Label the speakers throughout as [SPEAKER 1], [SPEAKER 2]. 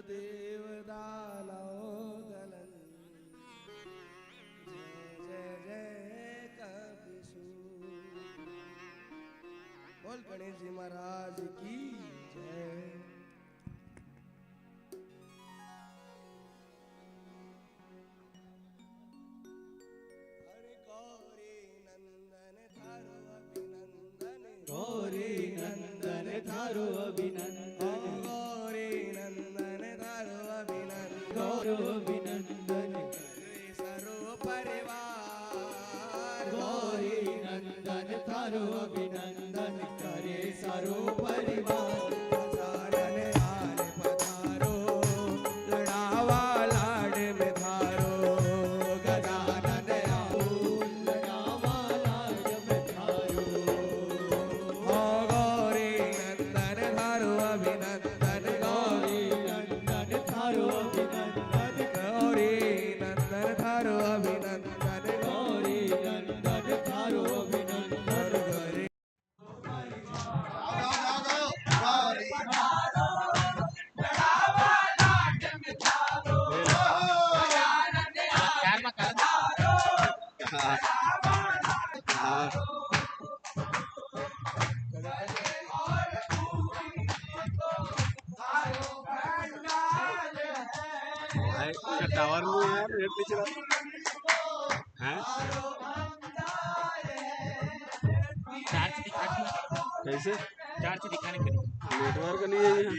[SPEAKER 1] देव दानव दलन जय जय जय कपिसूर। बोल गणेश जी महाराज की जय।
[SPEAKER 2] गौरी नंदन थारो अभिनंदन,
[SPEAKER 1] गौरी नंदन थारो अभिनंदन,
[SPEAKER 2] गौर अभिनंदन
[SPEAKER 1] सर्व परिवार।
[SPEAKER 2] गौरी नंदन थारो अभिनंदन करे सारो परिवार।
[SPEAKER 3] टावर में यार रेट पे चला हैं
[SPEAKER 4] चार्ज दिखाने
[SPEAKER 3] कैसे
[SPEAKER 4] चार्ज दिखाने के लिए
[SPEAKER 3] नेटवर्क नहीं है यहाँ।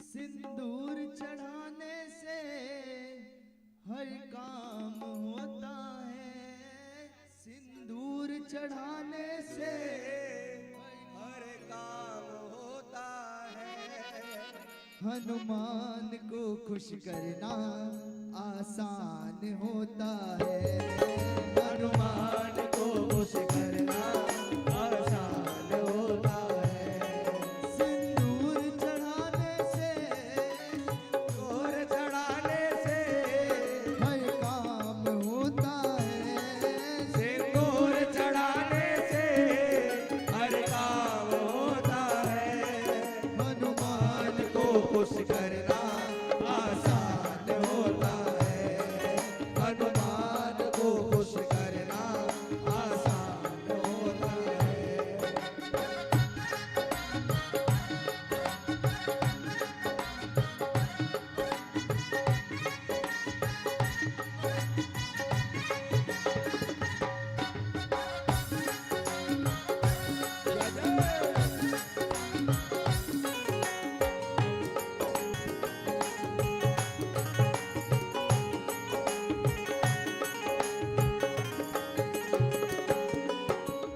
[SPEAKER 2] सिंदूर चढ़ाने से हर काम होता है, सिंदूर चढ़ाने से
[SPEAKER 1] हर
[SPEAKER 2] हनुमान को खुश करना आसान होता है।
[SPEAKER 1] हनुमान को खुश करना आसान होता है।
[SPEAKER 2] सिंदूर चढ़ाने से
[SPEAKER 1] और चढ़ाने से
[SPEAKER 2] हर काम होता है।
[SPEAKER 1] सिंदूर चढ़ाने से हर काम होता है।
[SPEAKER 2] हनुमान
[SPEAKER 1] को खुश करना आसान होता है। हनुमान को खुश करना आसान होता है।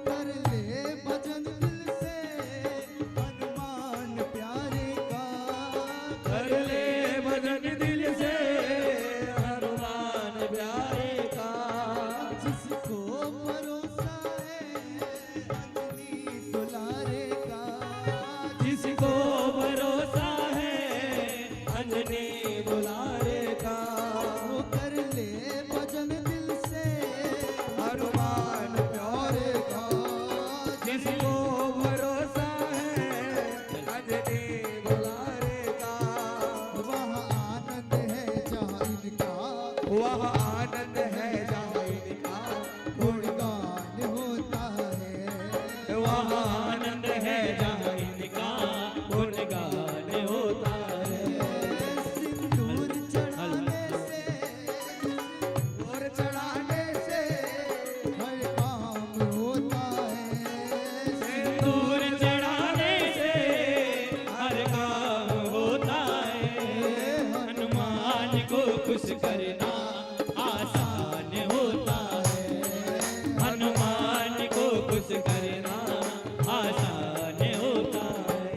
[SPEAKER 2] कर ले भजन दिल से हनुमान प्यारे का।
[SPEAKER 1] कर ले भजन दिल से हनुमान प्यारे का।
[SPEAKER 2] जिसको भरोसा है अंजनी दुलारे का।
[SPEAKER 1] जिसको भरोसा है अंजनी दुलारे का।
[SPEAKER 2] वो कर ले भजन दिल से
[SPEAKER 1] हनुमान प्यारे का। जिसको भरोसा है अंजनी दुलारे का।
[SPEAKER 2] वह आनंद है जहाँ इनका
[SPEAKER 1] वह आनंद है जहाँ इनका
[SPEAKER 2] गुणगान होता है।
[SPEAKER 1] वह आनंद है जहाँ इनका गुणगान होता है।
[SPEAKER 2] सिंदूर चढ़ाने से
[SPEAKER 1] और चढ़ाने से
[SPEAKER 2] हर काम होता है।
[SPEAKER 1] सिंदूर चढ़ाने से हर काम होता है।
[SPEAKER 2] हनुमान
[SPEAKER 1] को खुश करना आसान होता है। हनुमान को खुश करना आसान होता है।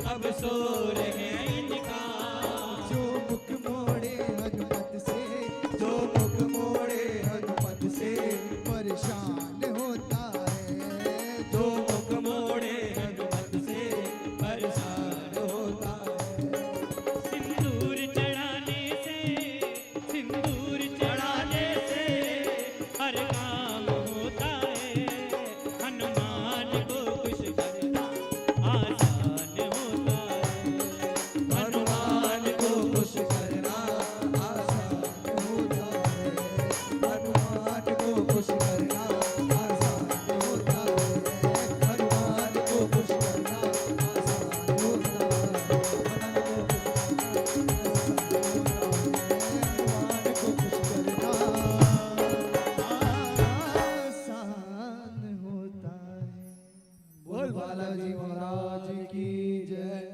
[SPEAKER 1] अब सो रहे इनका।
[SPEAKER 2] जो मुख मोड़े हनुमत से, जो मुख मोड़े हनुमत से परेशान होता है,
[SPEAKER 1] जो मुख मोड़े हनुमत से परेशान होता है। सिंदूर चढ़ाने से, सिंदूर चढ़ाने से हर काम होता है। हनुमान को खुश करना आसान होता है।
[SPEAKER 2] हनुमान को खुश करना आसान होता है, हनुमान को खुश करना आसान होता है, हनुमान को खुश करना आसान होता है, हनुमान को खुश करना आसान होता है। बोल बालाजी महाराज की जय।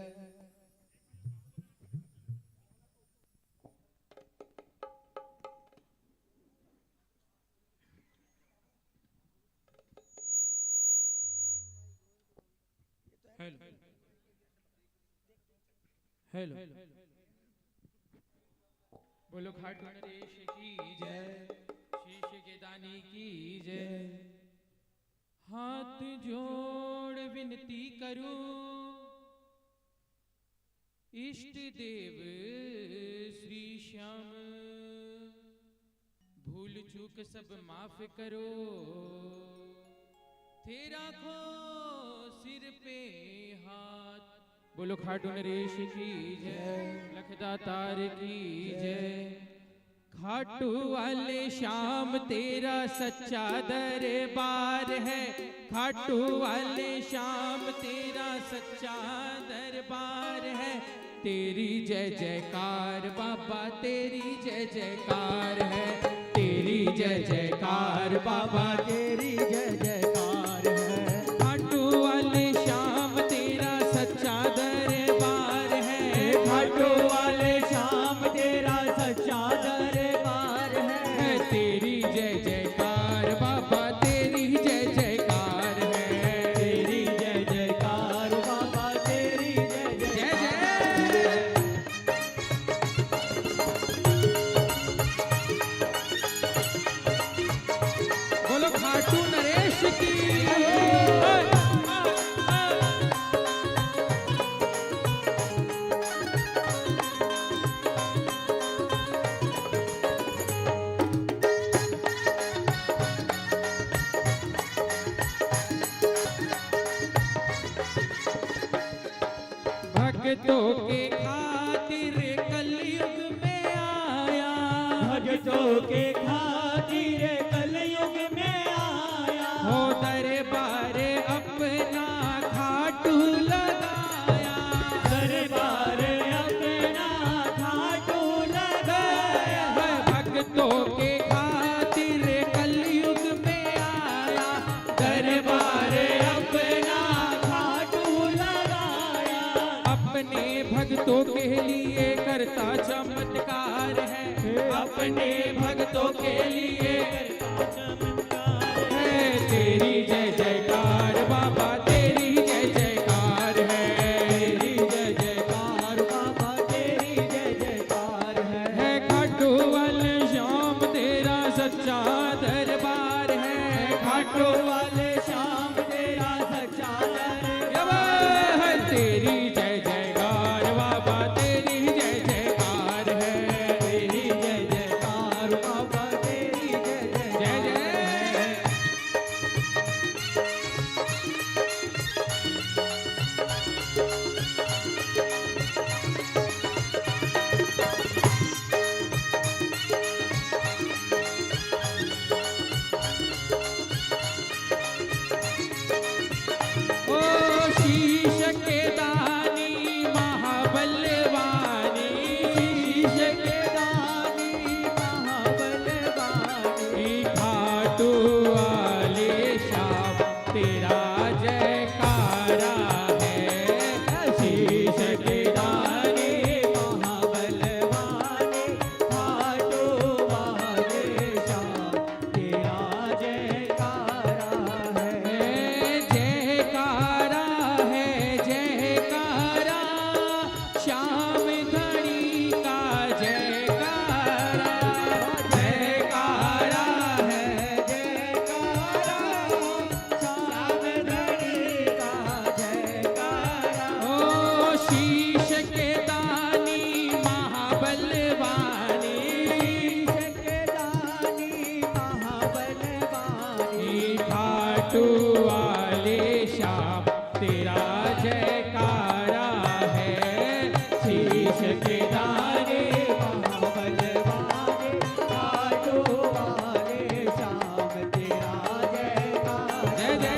[SPEAKER 1] हेलो हेलो
[SPEAKER 5] बोलो खाटू नरेश की जय, शीश के दानी की जय। हाथ जोड़ विनती करूं इष्ट देव श्री श्याम, भूल चूक सब माफ करो, तेरा खो सिर पे हाथ। बोलो खाटू नरेश की जय, लखदातार की जय। खाटू वाले श्याम तेरा सच्चा दरबार है, खाटू वाले श्याम तेरा सच्चा दरबार है। तेरी जय जयकार बाबा, तेरी जय जयकार है, तेरी जय जयकार बाबा, तेरी जय जयकार है। खाटू वाले श्याम तेरा सच्चा दरबार है,
[SPEAKER 1] खाटू वाले श्याम तेरा सच्चा दरबार है।
[SPEAKER 5] तेरी जय जयकार बाबा, तेरी जय जयकार है,
[SPEAKER 1] तेरी जय जयकार बाबा, तेरी जय
[SPEAKER 5] जय
[SPEAKER 1] जय।
[SPEAKER 5] जय। बोलो खाटू नरेश की भक्तों के खातिर कलयुग में आया,
[SPEAKER 1] भक्तों के खातिर कलयुग में आया।
[SPEAKER 5] हो दरबार अपना खाटू लगाया,
[SPEAKER 1] दरबार अपना खाटू लगाया।
[SPEAKER 5] भक्तों के खातिर कलयुग में आया,
[SPEAKER 1] दरबार अपना खाटू लगाया।
[SPEAKER 5] अपने भक्तों के लिए करता चमत्कार है,
[SPEAKER 1] अपने भक्तों के लिए करता चमत्कार
[SPEAKER 5] है। तेरी जय जयकार बाबा, तेरी जय जयकार है,
[SPEAKER 1] तेरी जय जयकार बाबा, तेरी जय जयकार है।
[SPEAKER 5] खाटू वाले श्याम तेरा सच्चा दरबार है,
[SPEAKER 1] खाटू वाले श्याम तेरा सच्चा दरबार
[SPEAKER 5] है। तेरी जय जयकार बाबा, तेरी जय जयकार है,
[SPEAKER 1] तेरी जय जयकार बाबा, तेरी जय
[SPEAKER 5] जय
[SPEAKER 1] जयकार
[SPEAKER 5] जय। शीश के दानी महाबलवानी,
[SPEAKER 1] शीश के दानी महाबलवानी,
[SPEAKER 5] खाटू वाले श्याम तेरा जयकारा है। शीश के दानी
[SPEAKER 1] महाबलवानी, खाटू वाले श्याम तेरा जयकार।
[SPEAKER 5] जय जय।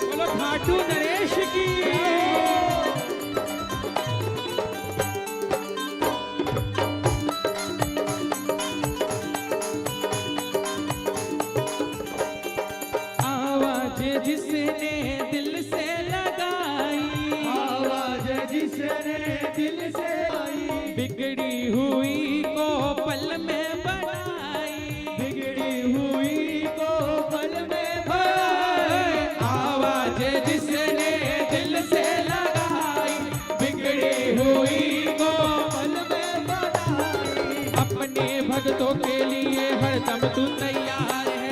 [SPEAKER 5] बोलो खाटू नरेश की। आवाज जिसने दिल से लगाई,
[SPEAKER 1] आवाज जिसने दिल से आई,
[SPEAKER 5] बिगड़ी हुई को पल में बनाई,
[SPEAKER 1] बिगड़ी हुई को पल में
[SPEAKER 5] हाय। आवाज जिसने दिल से लगाई, बिगड़ी हुई को
[SPEAKER 1] पल में बनाई।
[SPEAKER 5] अपने भक्तों के लिए हरदम तू तैयार है,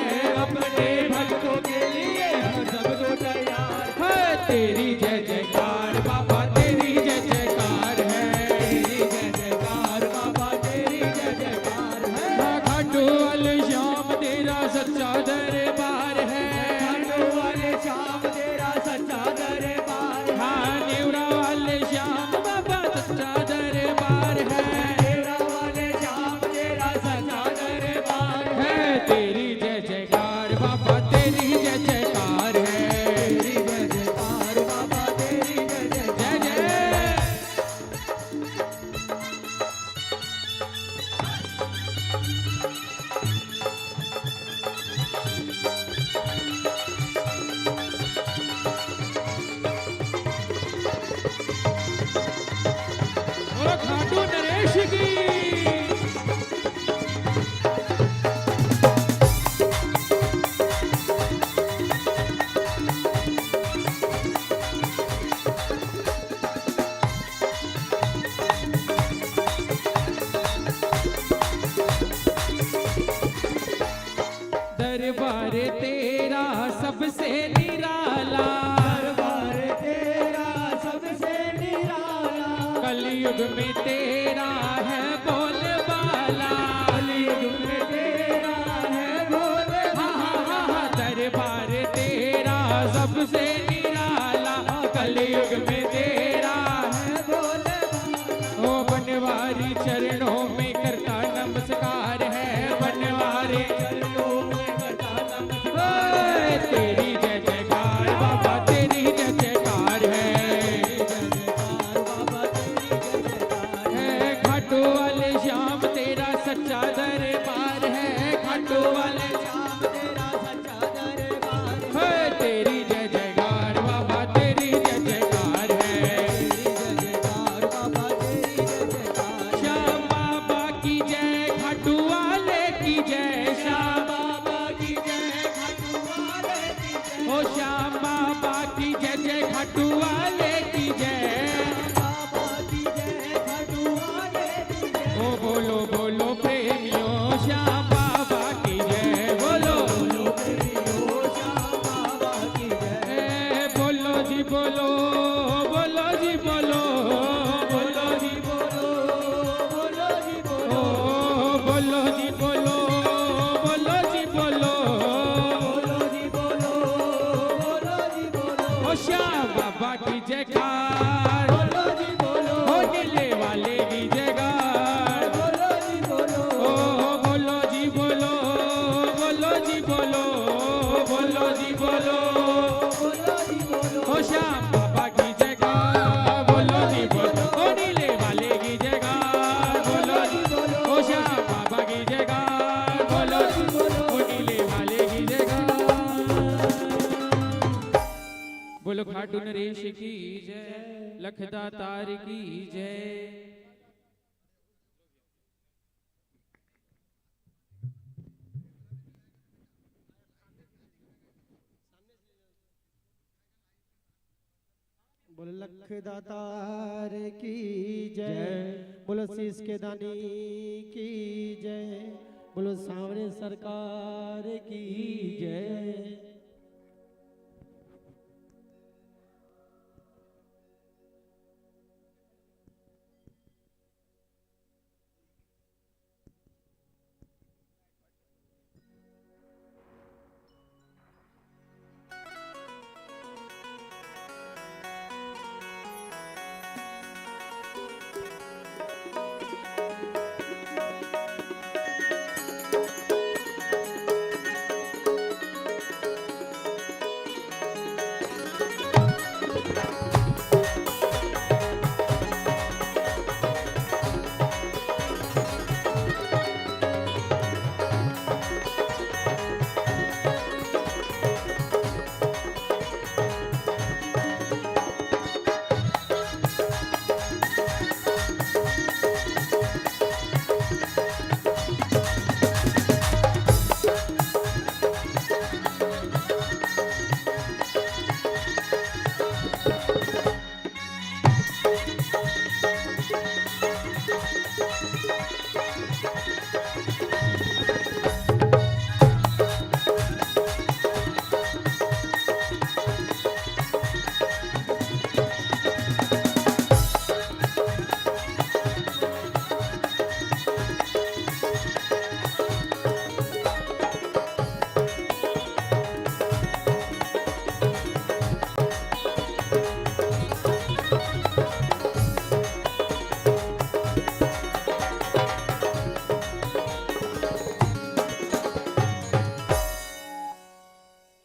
[SPEAKER 1] अपने भक्तों के लिए हम सब तो तैयार।
[SPEAKER 5] है। तेरी जय जयकार बाबा, तेरी जय जयकार है।
[SPEAKER 1] तेरी जय जयकार बाबा, तेरी जय जयकार है।
[SPEAKER 5] खाटू वाले श्याम तेरा सच्चा दरबार है।
[SPEAKER 1] खाटू वाले श्याम तेरा सच्चा दरबार है।
[SPEAKER 5] हाँ, नेवरा वाले श्याम बाबा सच्चा दरबार है।
[SPEAKER 1] तेरा वाले श्याम तेरा सच्चा दरबार है।
[SPEAKER 5] है तेरी जय जयकार बाबा, तेरी जय जयकार है।
[SPEAKER 1] तेरी जय जयकार बाबा, तेरी जय जयकार।
[SPEAKER 5] जय जय। बोलो खाटू नरेश की। दरबार तेरा सबसे निराला,
[SPEAKER 1] दरबार तेरा सबसे निराला।
[SPEAKER 5] कलयुग में तेरा है बोलबाला।
[SPEAKER 1] कलयुग में तेरा है बोले।
[SPEAKER 5] हाँ हाँ हाँ हाँ, दरबार तेरा सबसे निराला, कलयुग में तेरा है।
[SPEAKER 1] बोले
[SPEAKER 5] ओ बनवारी चरणों में करता नमस्कार है, बनवारी
[SPEAKER 1] चरणों में करता नमस्कार।
[SPEAKER 5] ओए, तेरी जय जयकार बाबा, तेरी जय जयकार है।
[SPEAKER 1] जय जयकार बाबा, तेरी जय जयकार
[SPEAKER 5] है खाटू वाले श्याम तेरा सच्चा दरबार है। खाटू वाले
[SPEAKER 1] श्याम तेरा सच्चा दरबार है।
[SPEAKER 5] है तेरी जय जयकार बाबा, तेरी जय जयकार है।
[SPEAKER 1] तेरी जय जयकार बाबा, तेरी जय जयकार।
[SPEAKER 5] श्याम बाबा की जय, खाटू वाले की जय। श्याम
[SPEAKER 1] बाबा की जय, खाटू वाले की जय।
[SPEAKER 5] ओ श्याम बाबा की जय जय, खाटू वाले की जय।
[SPEAKER 1] बाबा की जय, खाटू वाले की जय।
[SPEAKER 5] ओ बोलो बोलो प्रेमियों, श्याम बाबा की जय। बोलो
[SPEAKER 1] बोलो प्रियो, श्याम बाबा की जय।
[SPEAKER 5] ए, बोलो जी बोलो, बोलो जी बोलो, बोलो जी
[SPEAKER 1] बोलो, बोलो जी
[SPEAKER 5] ओ
[SPEAKER 1] बोलो।
[SPEAKER 5] बोलो जी बोलो, बोलो जी बोलो।
[SPEAKER 1] बोलो जी बोलो, बोलो जी बोलो।
[SPEAKER 5] ओ श्याम बाबा की जयकार,
[SPEAKER 1] बोलो जी बोलो,
[SPEAKER 5] ओ नीले वाले की जयकार।
[SPEAKER 1] बोलो जी बोलो।
[SPEAKER 5] ओ बोलो जी बोलो, बोलो जी बोलो, बोलो जी बोलो।
[SPEAKER 1] बोलो जी बोलो।
[SPEAKER 5] ओ श्याम बाबा की जयकार, बोलो जी बोलो। ओ नीले वाले की जयकार, बोलो जी बोलो। ओ श्याम बाबा की जयकार, बोलो जी बोलो। ओ नीले वाले की जयकार। बोलो खाटू नरेश की जय, लखदातार की जय।
[SPEAKER 2] बोलो लख दातार की जय, बोलो शीश के दानी की जय, बोलो सांवरे सरकार की जय।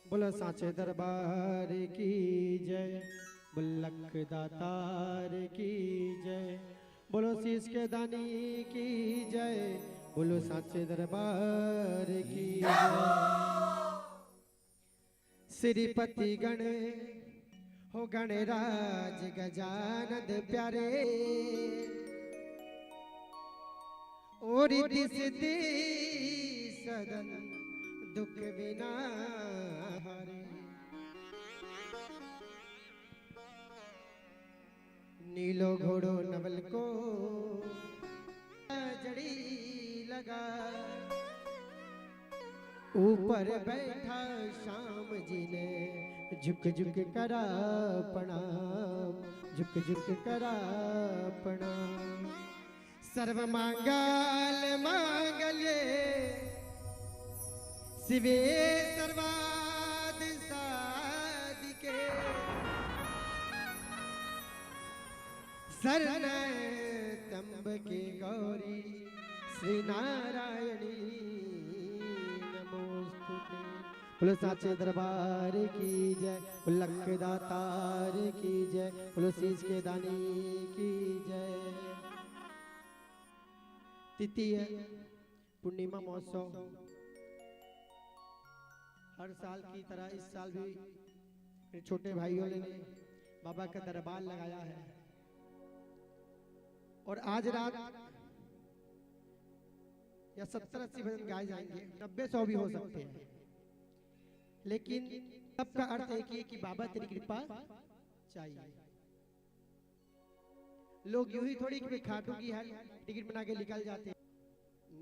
[SPEAKER 2] बोलो साचे दरबार की जय, बुल्लख दातार की जय, बोलो शीश के दानी की जय, बोलो साचे दरबार की जय। श्रीपति गण हो गणराज गजानद प्यारे, और सिद्धि सदन दुख बिना हारे। नीलो घोड़ो नवल को जड़ी लगा, ऊपर बैठा श्याम जी ने झुक झुक करा प्रणाम, झुक झुक करा प्रणाम। सर्व मंगल मांगल्ये शिवे सर्वार्थ साधिके, शरणं त्र्यंबके गौरी श्री नारायणी नमोस्तुते। बोलो साचे दरबार की जय, बुल्लख दातार की जय, बोलो शीश के दानी की जय। तृतीय पूर्णिमा महोत्सव हर साल की तरह इस साल भी मेरे छोटे भाइयों ने बाबा का दरबार लगाया है, और आज रात या 70-80 भजन गाए जाएंगे, 90-100 भी हो सकते हैं, लेकिन सबका अर्थ एक ही है कि बाबा तेरी कृपा चाहिए। लोग यूं ही थोड़ी कि खाटू की है टिकट बना के निकल जाते हैं।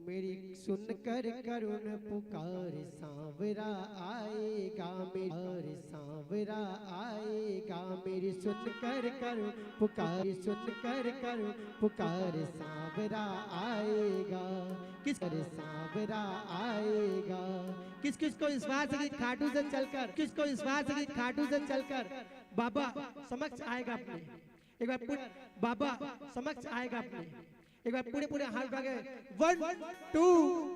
[SPEAKER 2] मेरी सुनकर करुण पुकार सांवरा आएगा, मेरी सांवरा आएगा, मेरी सुनकर करुण पुकार, सुनकर करुण पुकार सांवरा आएगा, किस कर सांवरा आएगा। किस किस को विश्वास है कि खाटू से चलकर, किसको विश्वास है कि खाटू से चलकर बाबा समक्ष आएगा अपने, एक बार बाबा समक्ष आएगा अपने, एक बार पूरे हाथ भागे 1 2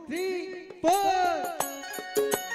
[SPEAKER 2] 3 4।